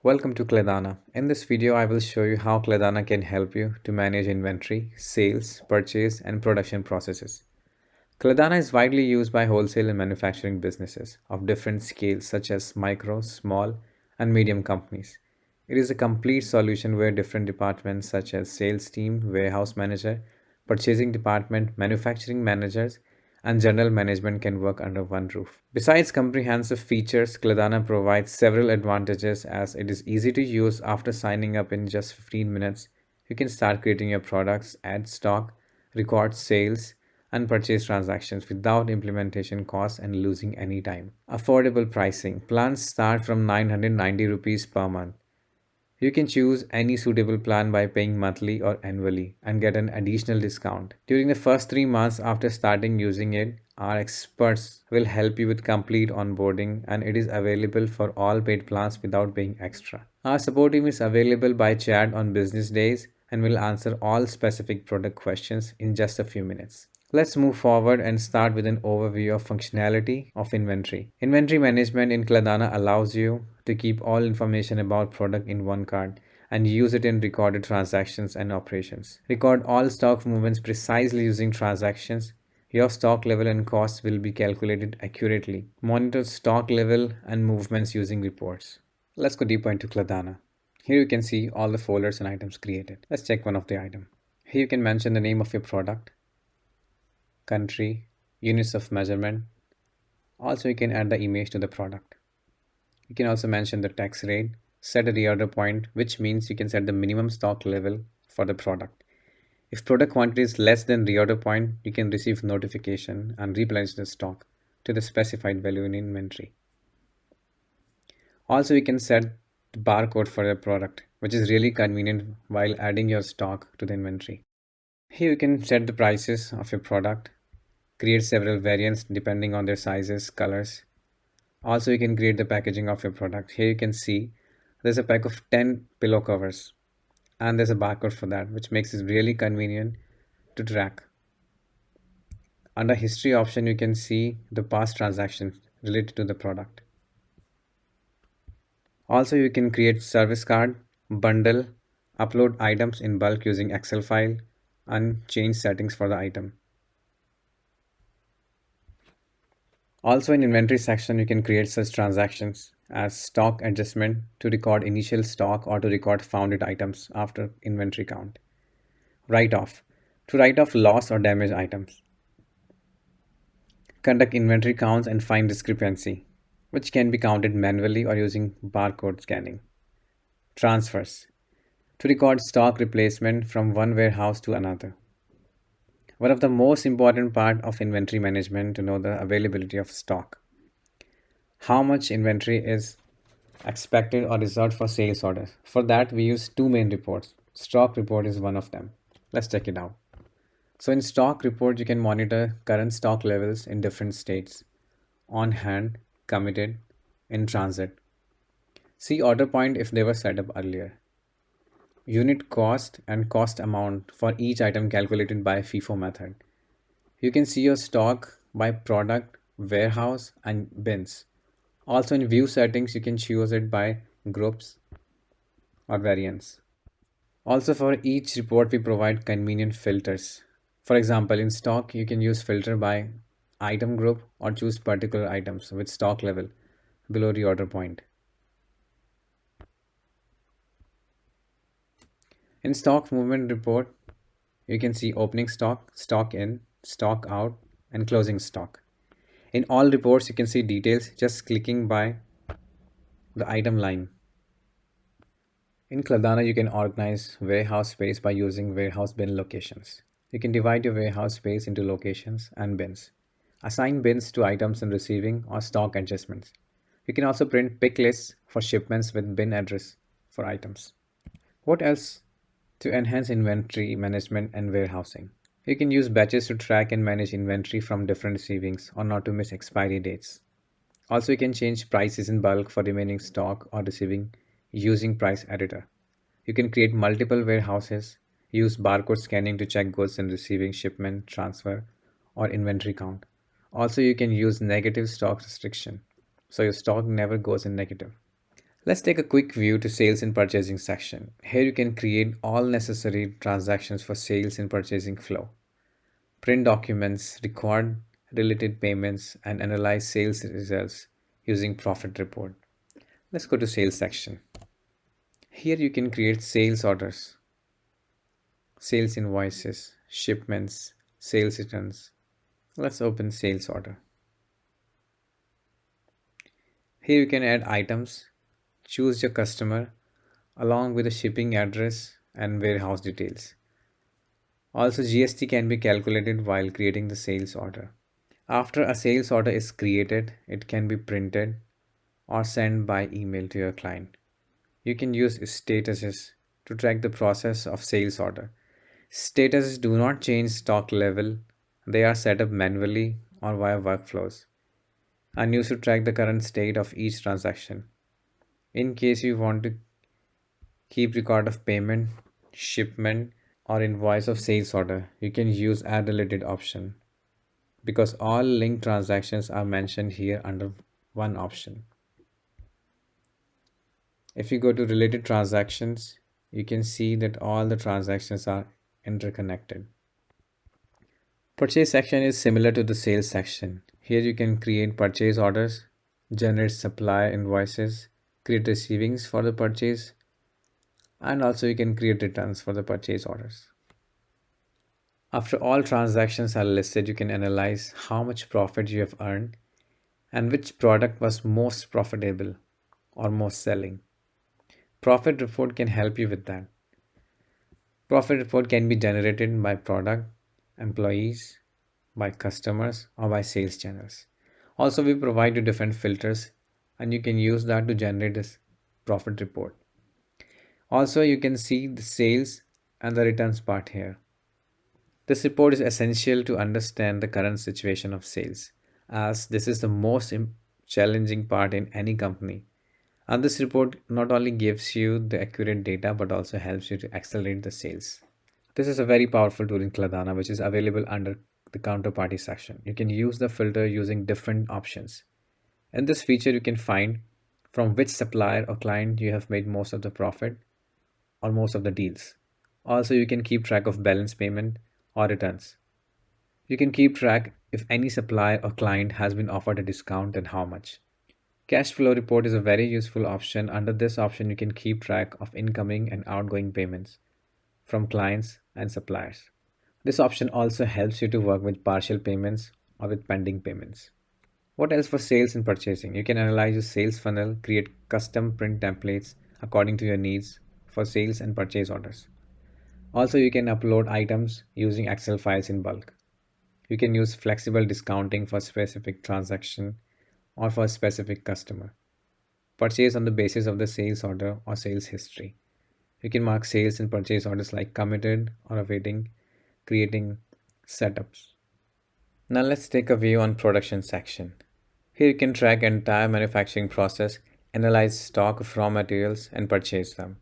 Welcome to Kladana. In this video, I will show you how Kladana can help you to manage inventory, sales, purchase, and production processes. Kladana is widely used by wholesale and manufacturing businesses of different scales such as micro, small, and medium companies. It is a complete solution where different departments such as sales team, warehouse manager, purchasing department, manufacturing managers, and general management can work under one roof. Besides comprehensive features, Kladana provides several advantages as it is easy to use. After signing up in just 15 minutes. You can start creating your products, add stock, record sales, and purchase transactions without implementation costs and losing any time. Affordable pricing. Plans start from 990 rupees per month. You can choose any suitable plan by paying monthly or annually and get an additional discount. During the first 3 months after starting using it, our experts will help you with complete onboarding and it is available for all paid plans without paying extra. Our support team is available by chat on business days and will answer all specific product questions in just a few minutes. Let's move forward and start with an overview of functionality of inventory. Inventory management in Kladana allows you to keep all information about product in one card and use it in recorded transactions and operations. Record all stock movements precisely using transactions. Your stock level and costs will be calculated accurately. Monitor stock level and movements using reports. Let's go deeper into Kladana. Here you can see all the folders and items created. Let's check one of the item. Here you can mention the name of your product, country, units of measurement. Also, you can add the image to the product. You can also mention the tax rate, set a reorder point, which means you can set the minimum stock level for the product. If product quantity is less than reorder point, you can receive notification and replenish the stock to the specified value in inventory. Also, you can set the barcode for the product, which is really convenient while adding your stock to the inventory. Here you can set the prices of your product, create several variants depending on their sizes, colors. Also, you can create the packaging of your product. Here you can see there's a pack of 10 pillow covers and there's a barcode for that, which makes it really convenient to track. Under history option, you can see the past transactions related to the product. Also, you can create service card, bundle, upload items in bulk using Excel file, and change settings for the item. Also in inventory section, you can create such transactions as stock adjustment to record initial stock or to record founded items after inventory count. Write off to write off loss or damaged items. Conduct inventory counts and find discrepancy, which can be counted manually or using barcode scanning. Transfers to record stock replacement from one warehouse to another. One of the most important part of inventory management to know the availability of stock. How much inventory is expected or reserved for sales orders. For that, we use two main reports. Stock report is one of them. Let's check it out. So in stock report, you can monitor current stock levels in different states: on hand, committed, in transit. See order point if they were set up earlier. Unit cost and cost amount for each item calculated by FIFO method. You can see your stock by product, warehouse, and bins. Also in view settings, you can choose it by groups or variants. Also for each report, we provide convenient filters. For example, in stock, you can use filter by item group or choose particular items with stock level below reorder point. In stock movement report, you can see opening stock, stock in, stock out, and closing stock. In all reports, you can see details just clicking by the item line. In Kladana, you can organize warehouse space by using warehouse bin locations. You can divide your warehouse space into locations and bins. Assign bins to items in receiving or stock adjustments. You can also print pick lists for shipments with bin address for items. What else to enhance inventory management and warehousing? You can use batches to track and manage inventory from different receivings or not to miss expiry dates. Also, you can change prices in bulk for remaining stock or receiving using price editor. You can create multiple warehouses, use barcode scanning to check goods in receiving, shipment, transfer, or inventory count. Also, you can use negative stock restriction, so your stock never goes in negative. Let's take a quick view to sales and purchasing section. Here you can create all necessary transactions for sales and purchasing flow, print documents, record related payments, and analyze sales results using profit report. Let's go to sales section. Here you can create sales orders, sales invoices, shipments, sales returns. Let's open sales order. Here you can add items, choose your customer along with the shipping address and warehouse details. Also, GST can be calculated while creating the sales order. After a sales order is created, it can be printed or sent by email to your client. You can use statuses to track the process of sales order. Statuses do not change stock level, they are set up manually or via workflows and used to track the current state of each transaction. In case you want to keep record of payment, shipment, or invoice of sales order, you can use add related option because all linked transactions are mentioned here under one option. If you go to related transactions, you can see that all the transactions are interconnected. Purchase section is similar to the sales section. Here you can create purchase orders, generate supplier invoices, create receivings for the purchase, and also you can create returns for the purchase orders. After all transactions are listed, you can analyze how much profit you have earned and which product was most profitable or most selling. Profit report can help you with that. Profit report can be generated by product, employees, by customers, or by sales channels. Also, we provide you different filters and you can use that to generate this profit report. Also, you can see the sales and the returns part here. This report is essential to understand the current situation of sales, as this is the most challenging part in any company. And this report not only gives you the accurate data but also helps you to accelerate the sales. This is a very powerful tool in Kladana which is available under the counterparty section. You can use the filter using different options. In this feature, you can find from which supplier or client you have made most of the profit or most of the deals. Also, you can keep track of balance payment or returns. You can keep track if any supplier or client has been offered a discount and how much. Cash flow report is a very useful option. Under this option, you can keep track of incoming and outgoing payments from clients and suppliers. This option also helps you to work with partial payments or with pending payments. What else for sales and purchasing? You can analyze your sales funnel, create custom print templates according to your needs for sales and purchase orders. Also, you can upload items using Excel files in bulk. You can use flexible discounting for specific transaction or for a specific customer. Purchase on the basis of the sales order or sales history. You can mark sales and purchase orders like committed or awaiting, creating setups. Now let's take a view on production section. Here you can track entire manufacturing process, analyze stock of raw materials and purchase them.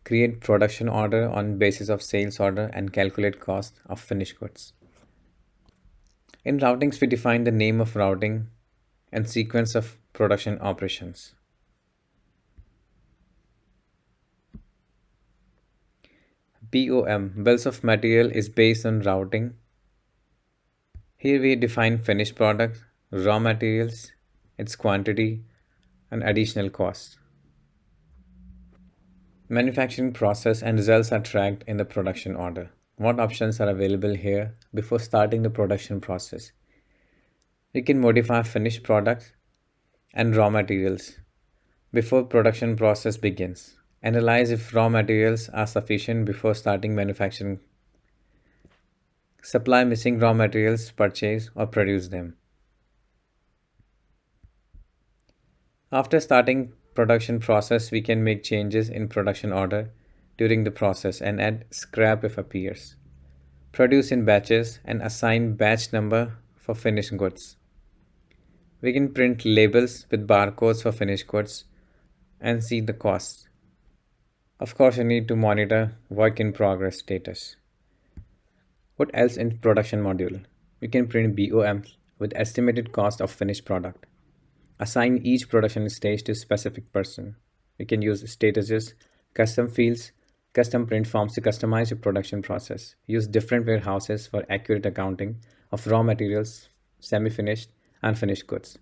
Create production order on basis of sales order and calculate cost of finished goods. In routings, we define the name of routing and sequence of production operations. BOM, bills of material, is based on routing. Here we define finished product, raw materials, its quantity, and additional cost. Manufacturing process and results are tracked in the production order. What options are available here before starting the production process? You can modify finished products and raw materials before production process begins. Analyze if raw materials are sufficient before starting manufacturing. Supply missing raw materials, purchase or produce them. After starting production process, we can make changes in production order during the process and add scrap if appears. Produce in batches and assign batch number for finished goods. We can print labels with barcodes for finished goods and see the costs. Of course, you need to monitor work in progress status. What else in production module? We can print BOMs with estimated cost of finished product. Assign each production stage to a specific person. You can use statuses, custom fields, custom print forms to customize your production process. Use different warehouses for accurate accounting of raw materials, semi finished, and finished goods.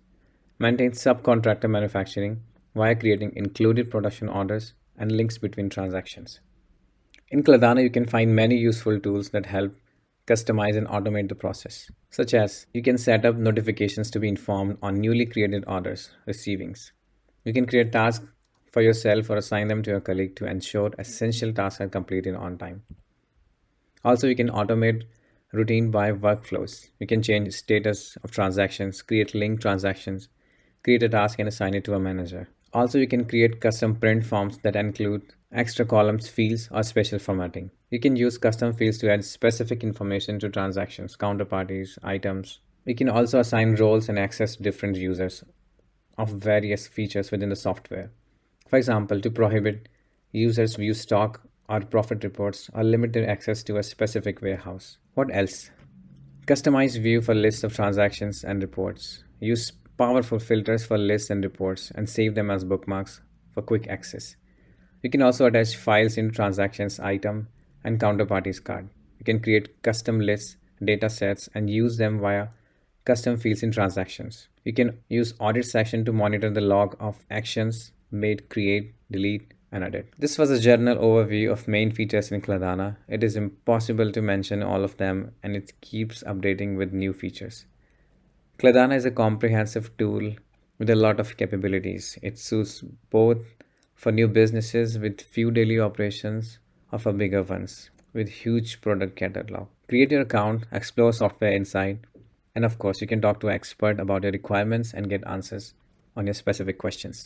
Maintain subcontractor manufacturing via creating included production orders and links between transactions. In Kladana, you can find many useful tools that help customize and automate the process, such as you can set up notifications to be informed on newly created orders, receivings. You can create tasks for yourself or assign them to your colleague to ensure essential tasks are completed on time. Also, you can automate routine by workflows. You can change status of transactions, create link transactions, create a task and assign it to a manager. Also, you can create custom print forms that include extra columns, fields, or special formatting. You can use custom fields to add specific information to transactions, counterparties, items. You can also assign roles and access to different users of various features within the software. For example, to prohibit users view stock or profit reports or limit their access to a specific warehouse. What else? Customize view for lists of transactions and reports. Use powerful filters for lists and reports and save them as bookmarks for quick access. You can also attach files into transactions item and counterparties card. You can create custom lists, data sets, and use them via custom fields in transactions. You can use audit section to monitor the log of actions made, create, delete, and edit. This was a general overview of main features in Kladana. It is impossible to mention all of them and it keeps updating with new features. Kladana is a comprehensive tool with a lot of capabilities. It suits both for new businesses with few daily operations or for bigger ones with huge product catalog. Create your account, explore software inside, and of course, you can talk to an expert about your requirements and get answers on your specific questions.